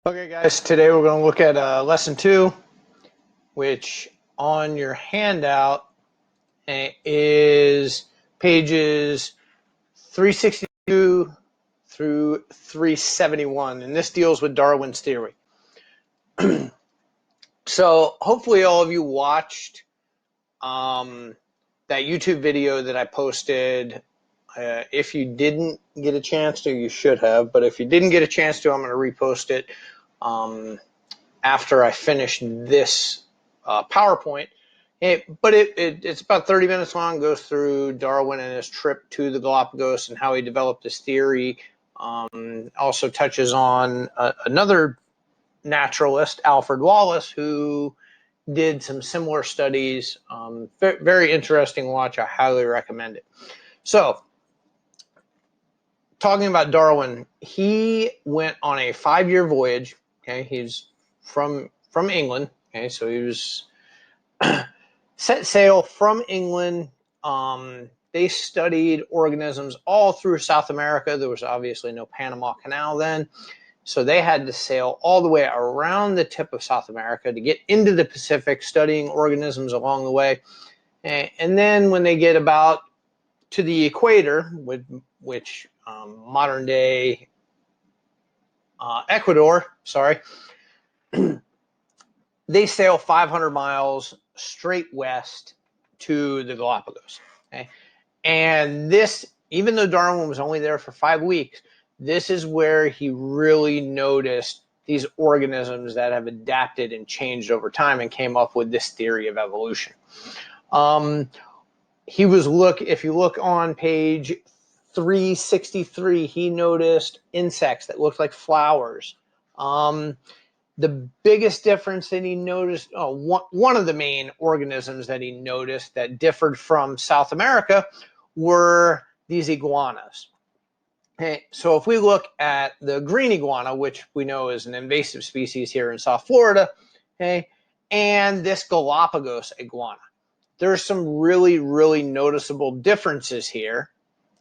Okay, guys, today we're going to look at lesson 2, which on your handout is pages 362 through 371, and this deals with Darwin's theory. So hopefully all of you watched that YouTube video that I posted. If you didn't get a chance to, you should have, but if you didn't get a chance to, I'm going to repost it after I finish this PowerPoint. But it's about 30 minutes long, goes through Darwin and his trip to the Galapagos and how he developed his theory. Also touches on another naturalist, Alfred Wallace, who did some similar studies. Very interesting watch. I highly recommend it. So, talking about Darwin, he went on a 5-year voyage. Okay, he's from England. Okay, so he was set sail from England. They studied organisms all through South America. There was obviously no Panama Canal then, so they had to sail all the way around the tip of South America to get into the Pacific, studying organisms along the way. And then when they get about to the equator, which modern day Ecuador, they sail 500 miles straight west to the Galapagos. Okay? And this, even though Darwin was only there for 5 weeks, this is where he really noticed these organisms that have adapted and changed over time and came up with this theory of evolution. If you look on page 363, he noticed insects that looked like flowers. The biggest difference that he noticed, one of the main organisms that he noticed that differed from South America were these iguanas. Okay, so if we look at the green iguana, which we know is an invasive species here in South Florida, okay, and this Galapagos iguana, there's some really, really noticeable differences here,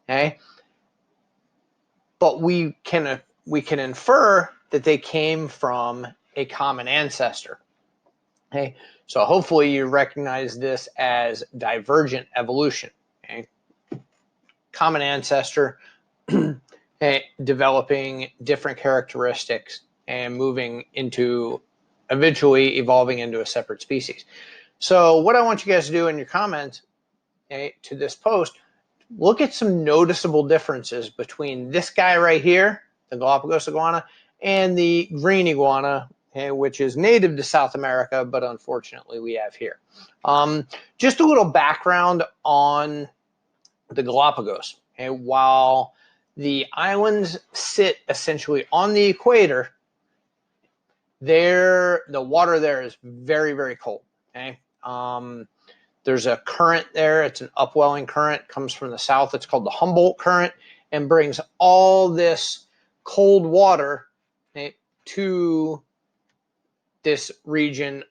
okay? But we can infer that they came from a common ancestor. Okay, so hopefully you recognize this as divergent evolution. Okay, common ancestor, okay, developing different characteristics and moving into eventually evolving into a separate species. So what I want you guys to do in your comments, okay, to this post, look at some noticeable differences between this guy right here, the Galapagos iguana, and the green iguana, okay, which is native to South America, but unfortunately we have here. Just a little background on the Galapagos. Okay, while the islands sit essentially on the equator, the water there is very, very cold. Okay. There's a current there. It's an upwelling current, comes from the south. It's called the Humboldt current, and brings all this cold water, okay, to this region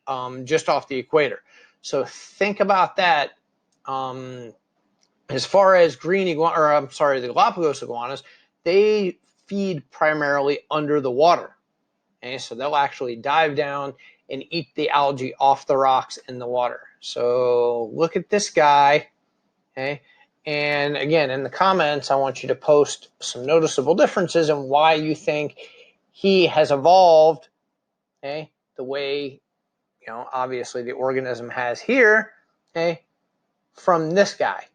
just off the equator. So think about that. As far as the Galapagos iguanas, they feed primarily under the water. Okay, so they'll actually dive down and eat the algae off the rocks in the water. So look at this guy, okay? And again, in the comments, I want you to post some noticeable differences and why you think he has evolved, okay, the way, obviously the organism has here, okay, from this guy.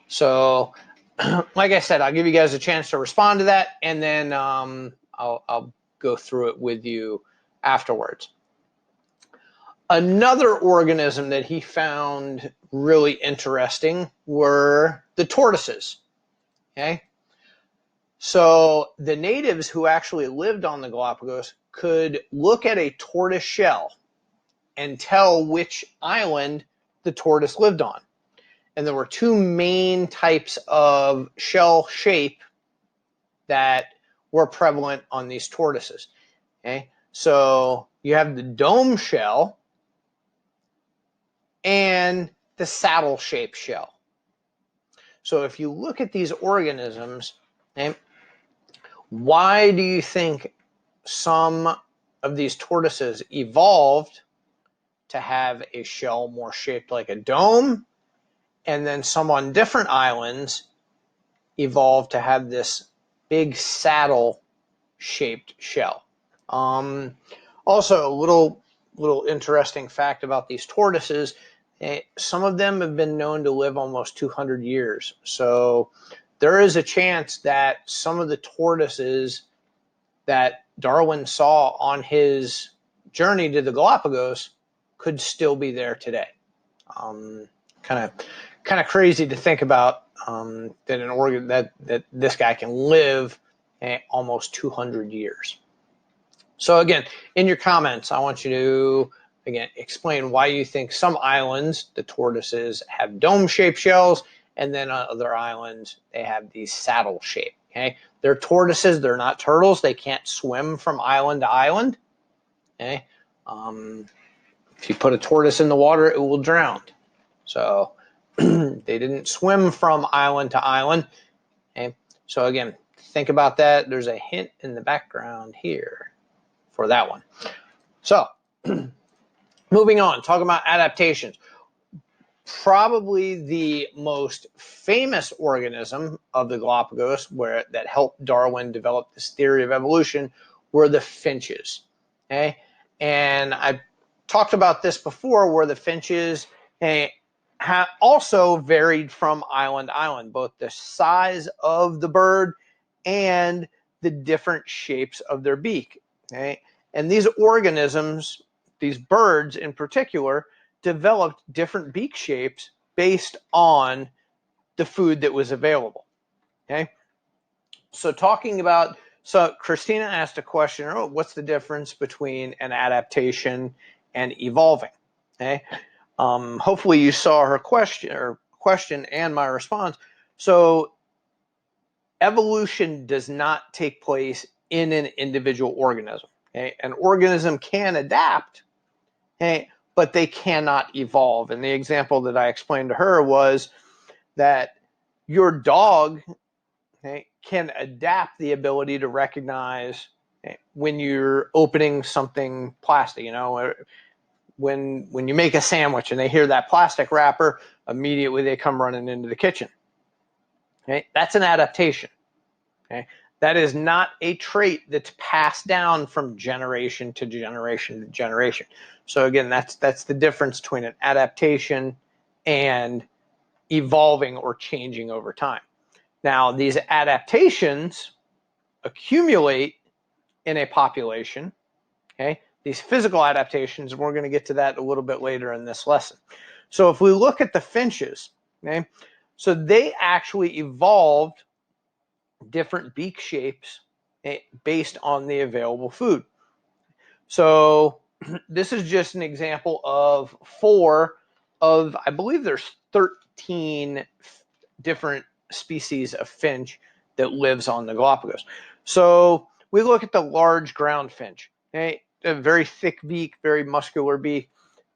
So, like I said, I'll give you guys a chance to respond to that, and then I'll go through it with you afterwards. Another organism that he found really interesting were the tortoises. Okay, so the natives who actually lived on the Galapagos could look at a tortoise shell and tell which island the tortoise lived on. And there were 2 main types of shell shape that were prevalent on these tortoises. Okay, so you have the dome shell and the saddle-shaped shell. So if you look at these organisms, okay, why do you think some of these tortoises evolved to have a shell more shaped like a dome, and then some on different islands evolved to have this big saddle shaped shell. Also, a little interesting fact about these tortoises, some of them have been known to live almost 200 years. So there is a chance that some of the tortoises that Darwin saw on his journey to the Galapagos could still be there today. Kind of crazy to think about, that an organ that this guy can live almost 200 years. So again, in your comments, I want you to again explain why you think some islands, the tortoises, have dome-shaped shells, and then on other islands they have these saddle shape. Okay, they're tortoises, they're not turtles. They can't swim from island to island. Okay, if you put a tortoise in the water, it will drown. So they didn't swim from island to island. Okay, so again, think about that. There's a hint in the background here for that one. So moving on, talking about adaptations. Probably the most famous organism of the Galapagos that helped Darwin develop this theory of evolution were the finches. Okay, and I talked about this before, where the finches also varied from island to island, both the size of the bird and the different shapes of their beak. Okay, and these organisms, these birds in particular, developed different beak shapes based on the food that was available. Okay, so Christina asked a question, what's the difference between an adaptation and evolving? Okay, hopefully you saw her question and my response. So evolution does not take place in an individual organism. Okay, an organism can adapt, okay, but they cannot evolve. And the example that I explained to her was that your dog, okay, can adapt the ability to recognize, okay, when you're opening something plastic, when you make a sandwich and they hear that plastic wrapper, immediately they come running into the kitchen. Okay, that's an adaptation. Okay, that is not a trait that's passed down from generation to generation to generation. So again, that's the difference between an adaptation and evolving or changing over time. Now, these adaptations accumulate in a population. Okay, these physical adaptations, we're going to get to that a little bit later in this lesson. So if we look at the finches, okay, so they actually evolved different beak shapes based on the available food. So this is just an example of 4 of, I believe there's 13 different species of finch that lives on the Galapagos. So we look at the large ground finch, okay, a very thick beak, very muscular beak.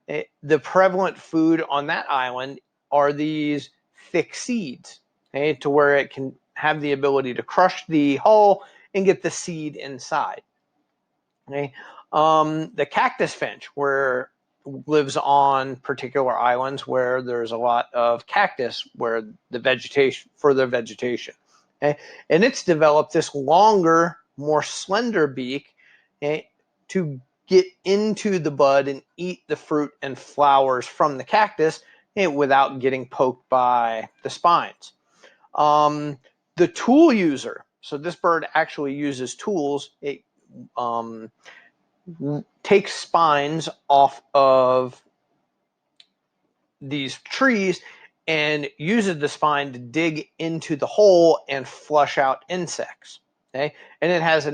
The prevalent food on that island are these thick seeds, okay, to where it can have the ability to crush the hull and get the seed inside. Okay, the cactus finch, where lives on particular islands where there's a lot of cactus, where the vegetation, okay, and it's developed this longer, more slender beak, okay, to get into the bud and eat the fruit and flowers from the cactus, okay, without getting poked by the spines. The tool user, so this bird actually uses tools. It takes spines off of these trees and uses the spine to dig into the hole and flush out insects. Okay, and it has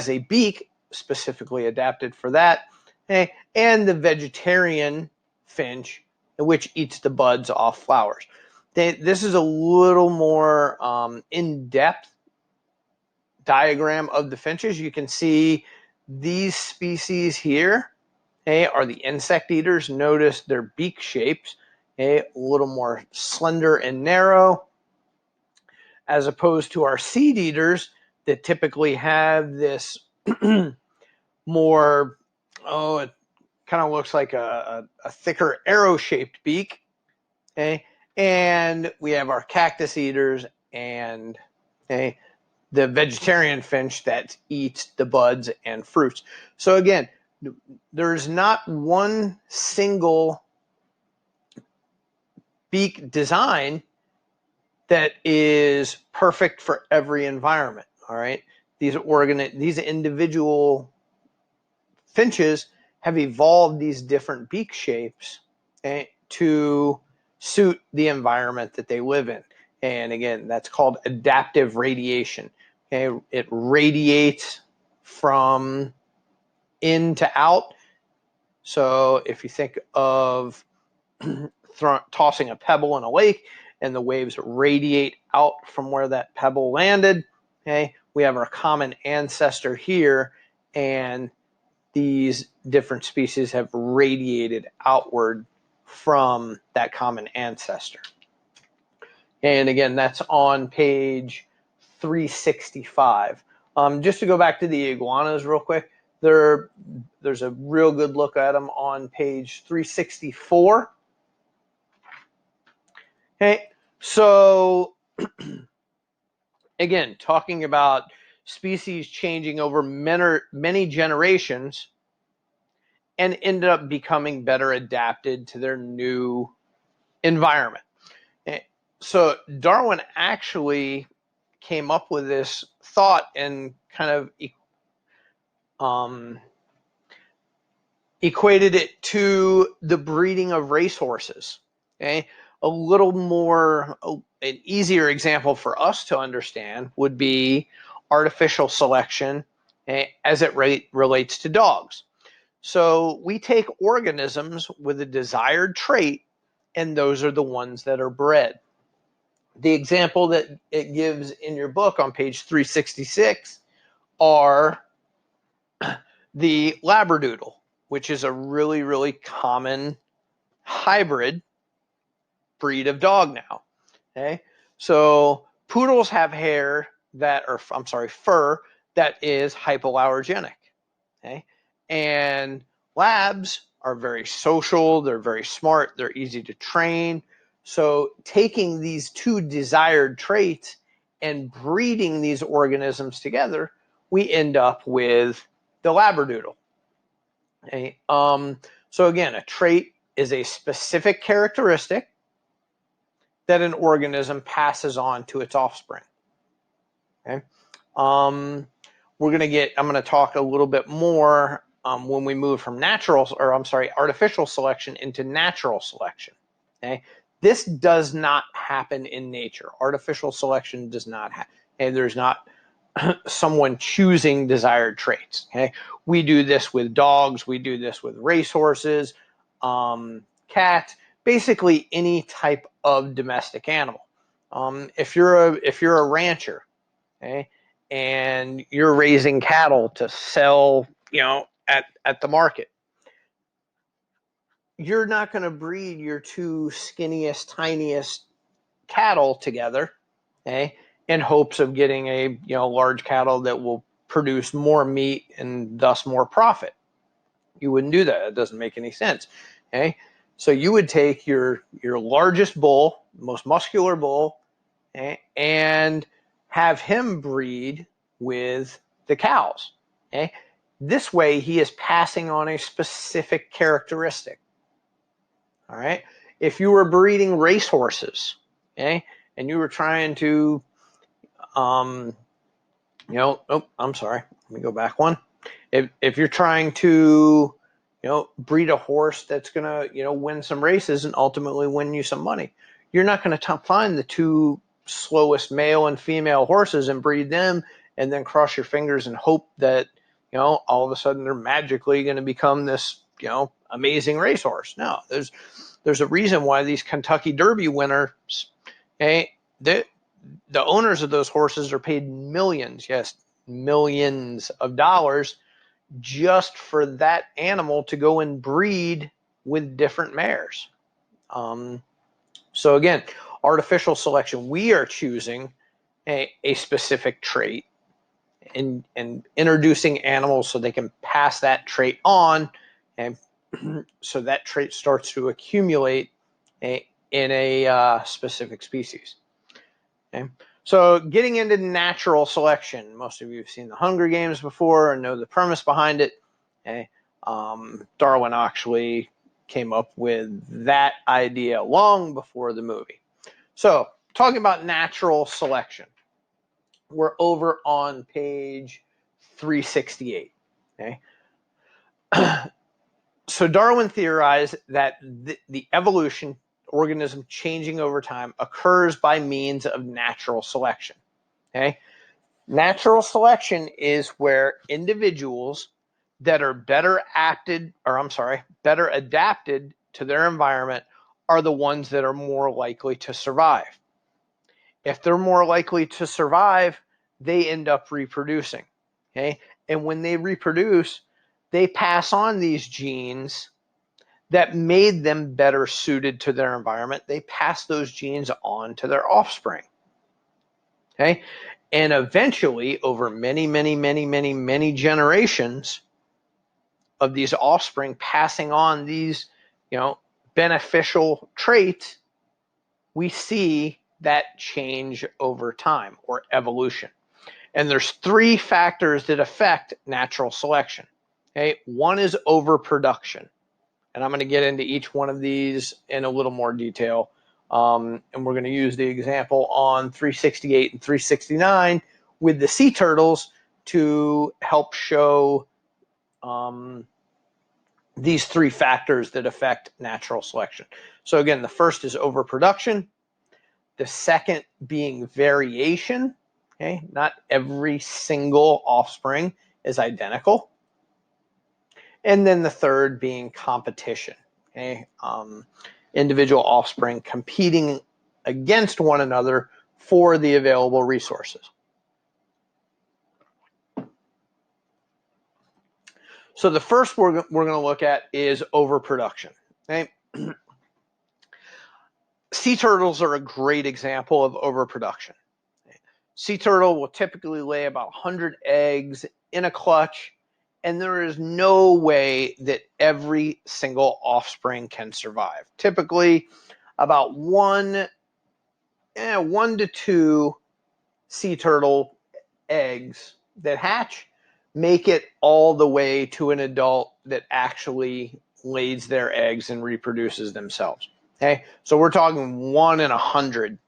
a beak specifically adapted for that. Okay, and the vegetarian finch, which eats the buds off flowers. This is a little more in-depth diagram of the finches. You can see these species here, okay, are the insect eaters. Notice their beak shapes, okay, a little more slender and narrow, as opposed to our seed eaters that typically have this more, oh, it kind of looks like a thicker arrow-shaped beak. Okay, and we have our cactus eaters and okay, the vegetarian finch that eats the buds and fruits. So again, there's not one single beak design that is perfect for every environment. All right, these individual finches have evolved these different beak shapes, okay, to suit the environment that they live in. And again, that's called adaptive radiation. Okay, it radiates from in to out. So if you think of tossing a pebble in a lake and the waves radiate out from where that pebble landed, okay, we have our common ancestor here, and these different species have radiated outward from that common ancestor. And again, that's on page 365. Just to go back to the iguanas real quick, there's a real good look at them on page 364. Okay, so again, talking about species changing over many generations and ended up becoming better adapted to their new environment. So Darwin actually came up with this thought and kind of equated it to the breeding of racehorses. Okay, a little more, an easier example for us to understand would be artificial selection, as it relates to dogs. So we take organisms with a desired trait, and those are the ones that are bred. The example that it gives in your book on page 366 are the Labradoodle, which is a really, really common hybrid breed of dog now. Okay, so poodles have hair that, or I'm sorry, fur that is hypoallergenic. Okay, and labs are very social, they're very smart, they're easy to train. So taking these two desired traits and breeding these organisms together, we end up with the Labradoodle. Okay, so again, a trait is a specific characteristic that an organism passes on to its offspring. Okay, I'm going to talk a little bit more when we move from artificial selection into natural selection. Okay, this does not happen in nature. Artificial selection does not happen. Okay? There's not someone choosing desired traits. Okay, we do this with dogs. We do this with racehorses, cats, basically any type of domestic animal. If you're a rancher, okay, and you're raising cattle to sell, at the market, you're not going to breed your two skinniest, tiniest cattle together, okay, in hopes of getting a large cattle that will produce more meat and thus more profit. You wouldn't do that. It doesn't make any sense. Okay, so you would take your largest bull, most muscular bull, okay, and have him breed with the cows. Okay, this way he is passing on a specific characteristic. All right, if you were breeding racehorses, okay, and you were trying to, I'm sorry, let me go back one. If you're trying to, breed a horse that's gonna, win some races and ultimately win you some money, you're not going to find the two slowest male and female horses and breed them and then cross your fingers and hope that, all of a sudden they're magically going to become this, amazing racehorse. No, there's a reason why these Kentucky Derby winners, okay, the owners of those horses are paid millions, yes, millions of dollars just for that animal to go and breed with different mares. So again, artificial selection, we are choosing a specific trait, and introducing animals so they can pass that trait on, and so that trait starts to accumulate in a specific species. Okay. So getting into natural selection, most of you have seen the Hunger Games before and know the premise behind it. Okay. Darwin actually came up with that idea long before the movie. So talking about natural selection, we're over on page 368. Okay. So Darwin theorized that the evolution, organism changing over time, occurs by means of natural selection. Okay. Natural selection is where individuals that are better adapted to their environment are the ones that are more likely to survive. If they're more likely to survive, they end up reproducing. Okay. And when they reproduce, they pass on these genes that made them better suited to their environment. They pass those genes on to their offspring. Okay. And eventually, over many generations of these offspring passing on these, beneficial traits, we see that change over time, or evolution. And there's three factors that affect natural selection. Okay. One is overproduction. And I'm going to get into each one of these in a little more detail. And we're going to use the example on 368 and 369 with the sea turtles to help show these three factors that affect natural selection. So again, the first is overproduction. The second being variation. Okay, not every single offspring is identical. And then the third being competition. Okay, individual offspring competing against one another for the available resources. So the first we're going to look at is overproduction. Okay? Sea turtles are a great example of overproduction. Sea turtle will typically lay about 100 eggs in a clutch, and there is no way that every single offspring can survive. Typically, about one to two sea turtle eggs that hatch make it all the way to an adult that actually lays their eggs and reproduces themselves. Okay, so we're talking 1 in 100.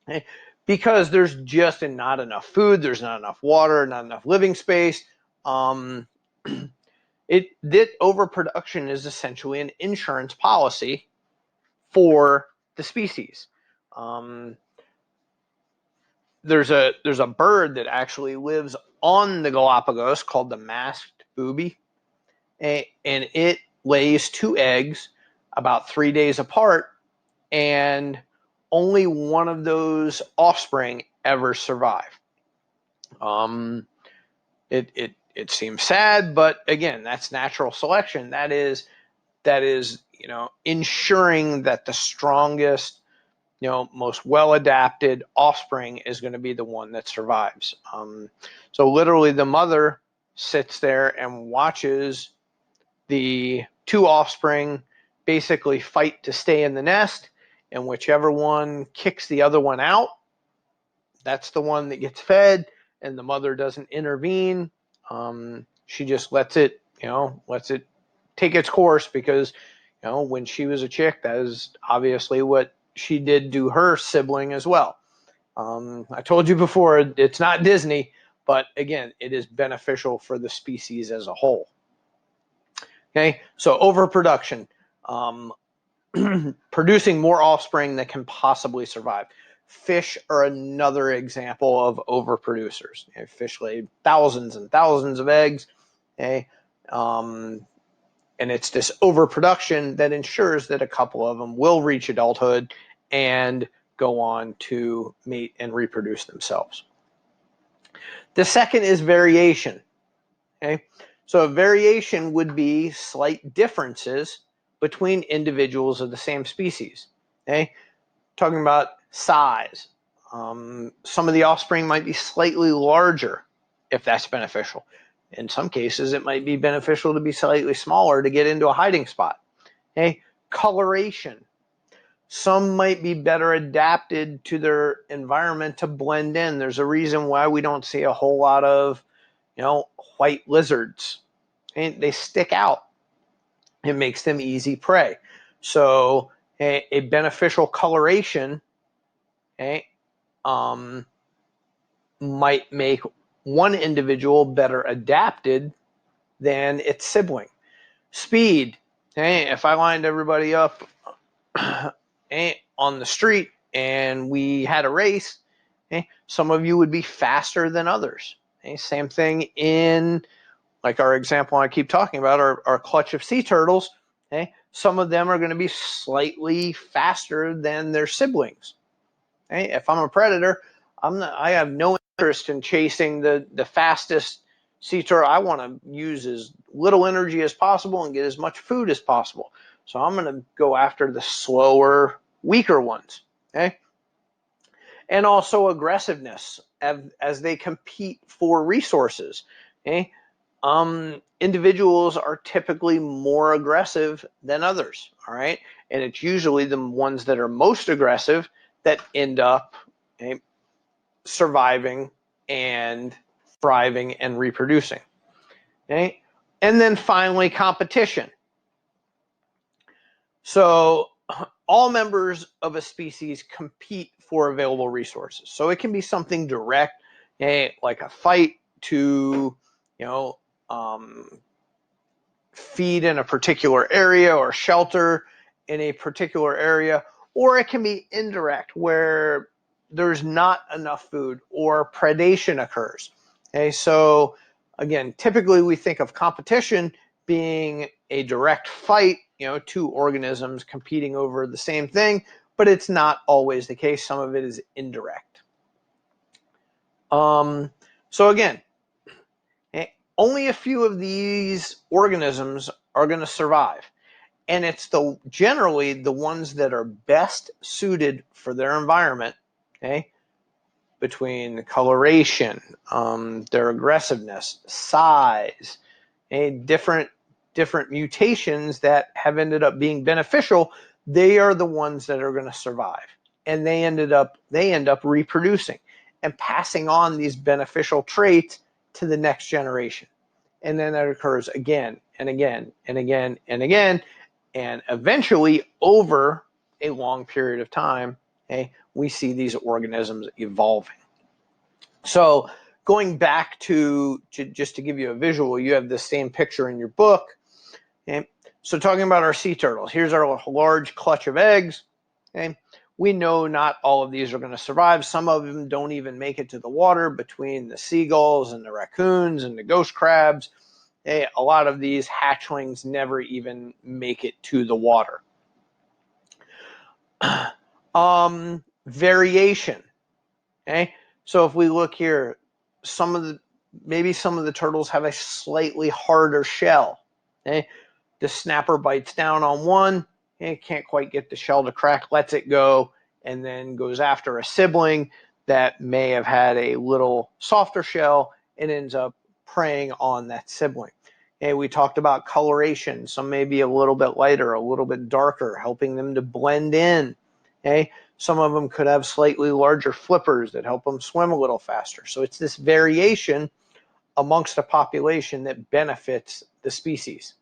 Okay? Because there's just not enough food, there's not enough water, not enough living space. That overproduction is essentially an insurance policy for the species. There's a bird that actually lives on the Galapagos called the masked booby, and it lays 2 eggs about 3 days apart, and only one of those offspring ever survive. It seems sad, but again, that's natural selection. That is ensuring that the strongest, most well-adapted offspring is going to be the one that survives. So literally the mother sits there and watches the 2 offspring basically fight to stay in the nest, and whichever one kicks the other one out, that's the one that gets fed, and the mother doesn't intervene. She just lets it take its course, because when she was a chick, that is obviously what she did to her sibling as well. I told you before, it's not Disney, but again, it is beneficial for the species as a whole. Okay, so overproduction, producing more offspring that can possibly survive. Fish are another example of overproducers. Fish lay thousands and thousands of eggs. Okay, and it's this overproduction that ensures that a couple of them will reach adulthood and go on to mate and reproduce themselves. The second is variation. Okay, so a variation would be slight differences between individuals of the same species. Okay, talking about size. Some of the offspring might be slightly larger if that's beneficial. In some cases, it might be beneficial to be slightly smaller to get into a hiding spot. Okay, coloration. Some might be better adapted to their environment to blend in. There's a reason why we don't see a whole lot of, white lizards. And they stick out. It makes them easy prey. So a beneficial coloration, okay, might make one individual better adapted than its sibling. Speed. Okay, if I lined everybody up on the street and we had a race, some of you would be faster than others. Same thing in, like our example I keep talking about, our clutch of sea turtles. Some of them are going to be slightly faster than their siblings. If I'm a predator, I have no interest in chasing the fastest sea turtle. I want to use as little energy as possible and get as much food as possible. So I'm going to go after the slower, weaker ones. Okay. And also aggressiveness as they compete for resources. Okay. Individuals are typically more aggressive than others. All right. And it's usually the ones that are most aggressive that end up surviving and thriving and reproducing. Okay. And then finally, competition. So all members of a species compete for available resources. So it can be something direct, like a fight to, feed in a particular area or shelter in a particular area, or it can be indirect where there's not enough food or predation occurs. Okay, so again, typically we think of competition being a direct fight, two organisms competing over the same thing, but it's not always the case. Some of it is indirect. So again, only a few of these organisms are going to survive. And it's generally the ones that are best suited for their environment, between coloration, their aggressiveness, size, different mutations that have ended up being beneficial. They are the ones that are going to survive, and they end up reproducing and passing on these beneficial traits to the next generation. And then that occurs again and again and again and again. And eventually, over a long period of time, we see these organisms evolving. So going back to just to give you a visual, you have the same picture in your book. So talking about our sea turtles, here's our large clutch of eggs. We know not all of these are going to survive. Some of them don't even make it to the water, between the seagulls and the raccoons and the ghost crabs. A lot of these hatchlings never even make it to the water. Variation. So if we look here, maybe some of the turtles have a slightly harder shell. The snapper bites down on one, can't quite get the shell to crack, lets it go, and then goes after a sibling that may have had a little softer shell and ends up preying on that sibling. We talked about coloration. Some may be a little bit lighter, a little bit darker, helping them to blend in. Some of them could have slightly larger flippers that help them swim a little faster. So it's this variation amongst a population that benefits the species.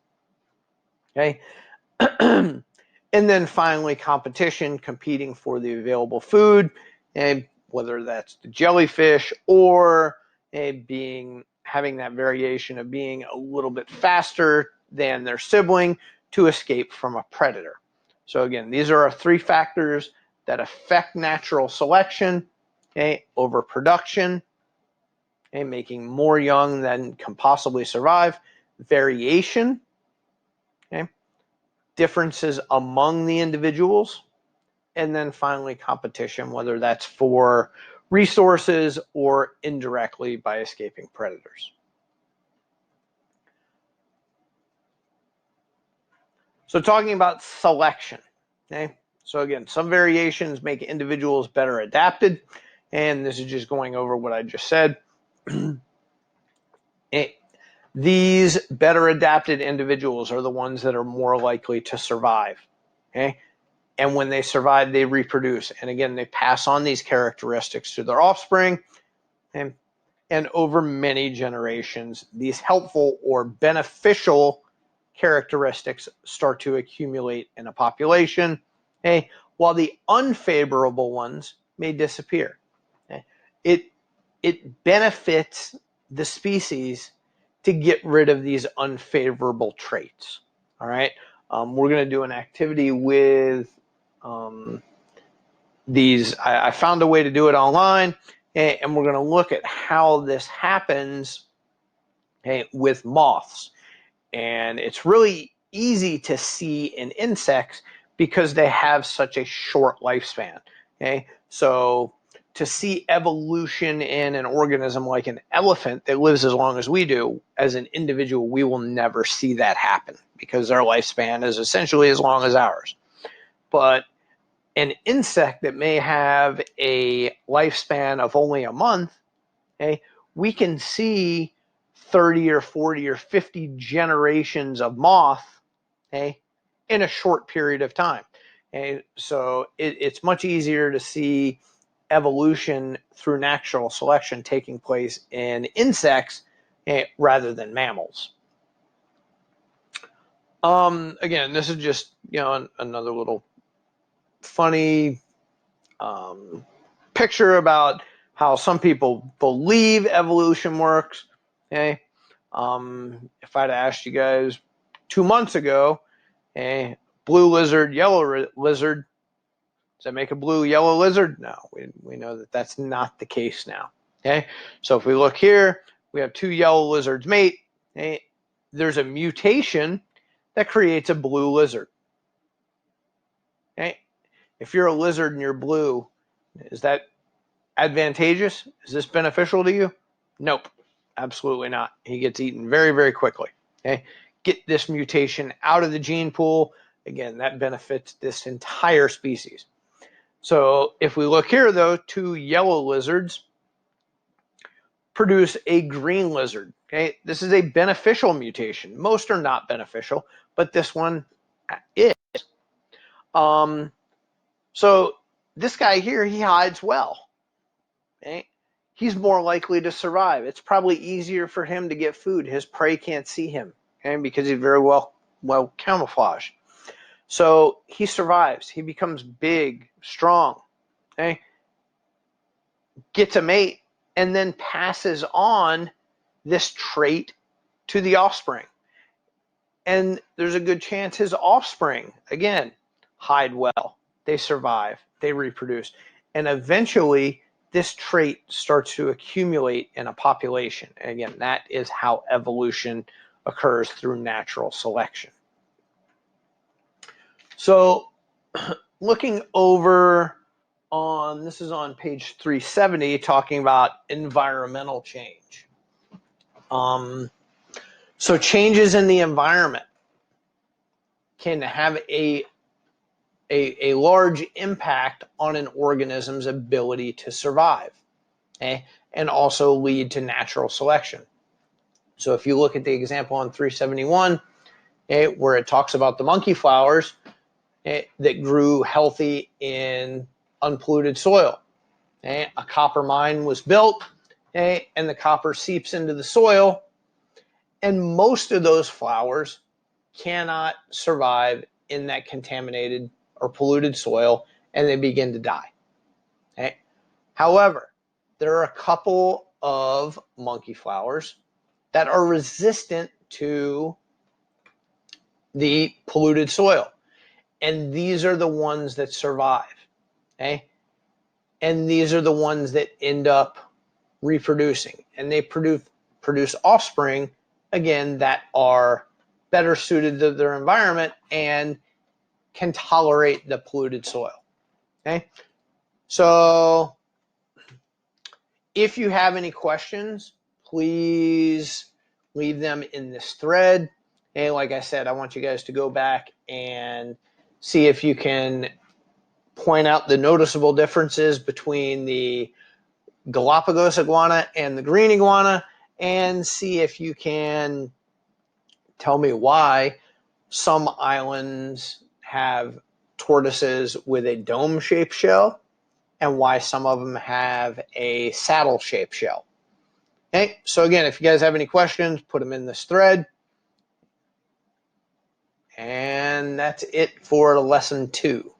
And then finally, competition, competing for the available food, and whether that's the jellyfish or having that variation of being a little bit faster than their sibling to escape from a predator. So again, these are our three factors that affect natural selection, overproduction, making more young than can possibly survive, variation, differences among the individuals, and then finally competition, whether that's for resources or indirectly by escaping predators. So talking about selection, so again, some variations make individuals better adapted, and this is just going over what I just said. These better adapted individuals are the ones that are more likely to survive. Okay? And when they survive, they reproduce. And again, they pass on these characteristics to their offspring. And over many generations, these helpful or beneficial characteristics start to accumulate in a population, okay, while the unfavorable ones may disappear. Okay? It benefits the species to get rid of these unfavorable traits. All right, we're going to do an activity with these. I found a way to do it online, and we're going to look at how this happens, okay, with moths. And it's really easy to see in insects because they have such a short lifespan. Okay, so to see evolution in an organism like an elephant that lives as long as we do, as an individual, we will never see that happen because their lifespan is essentially as long as ours. But an insect that may have a lifespan of only a month, okay, we can see 30 or 40 or 50 generations of moth, okay, in a short period of time. Okay? So it's much easier to see evolution through natural selection taking place in insects, rather than mammals. Again, this is just, another little funny picture about how some people believe evolution works. Okay, if I'd asked you guys 2 months ago, blue lizard, yellow lizard, does that make a blue yellow lizard? No, we know that that's not the case now. Okay, so if we look here, we have 2 yellow lizards mate. Okay, there's a mutation that creates a blue lizard. Okay, if you're a lizard and you're blue, is that advantageous? Is this beneficial to you? Nope, absolutely not. He gets eaten very, very quickly. Okay, get this mutation out of the gene pool. Again, that benefits this entire species. So if we look here, though, 2 yellow lizards produce a green lizard. Okay, this is a beneficial mutation. Most are not beneficial, but this one is. So this guy here, he hides well. Okay? He's more likely to survive. It's probably easier for him to get food. His prey can't see him, okay, because he's very well camouflaged. So he survives. He becomes big, strong, okay, gets a mate, and then passes on this trait to the offspring. And there's a good chance his offspring, again, hide well. They survive. They reproduce. And eventually, this trait starts to accumulate in a population. And again, that is how evolution occurs through natural selection. So looking over on, this is on page 370, talking about environmental change. So changes in the environment can have a large impact on an organism's ability to survive, okay, and also lead to natural selection. So if you look at the example on 371, okay, where it talks about the monkey flowers, okay, that grew healthy in unpolluted soil. Okay, a copper mine was built, okay, and the copper seeps into the soil, and most of those flowers cannot survive in that contaminated or polluted soil, and they begin to die. Okay? However, there are a couple of monkey flowers that are resistant to the polluted soil, and these are the ones that survive. Okay? And these are the ones that end up reproducing, and they produce offspring, again, that are better suited to their environment and can tolerate the polluted soil. Okay, so if you have any questions, please leave them in this thread. And like I said, I want you guys to go back and see if you can point out the noticeable differences between the Galapagos iguana and the green iguana, and see if you can tell me why some islands have tortoises with a dome-shaped shell and why some of them have a saddle-shaped shell. Okay, so again, if you guys have any questions, put them in this thread. And that's it for lesson 2.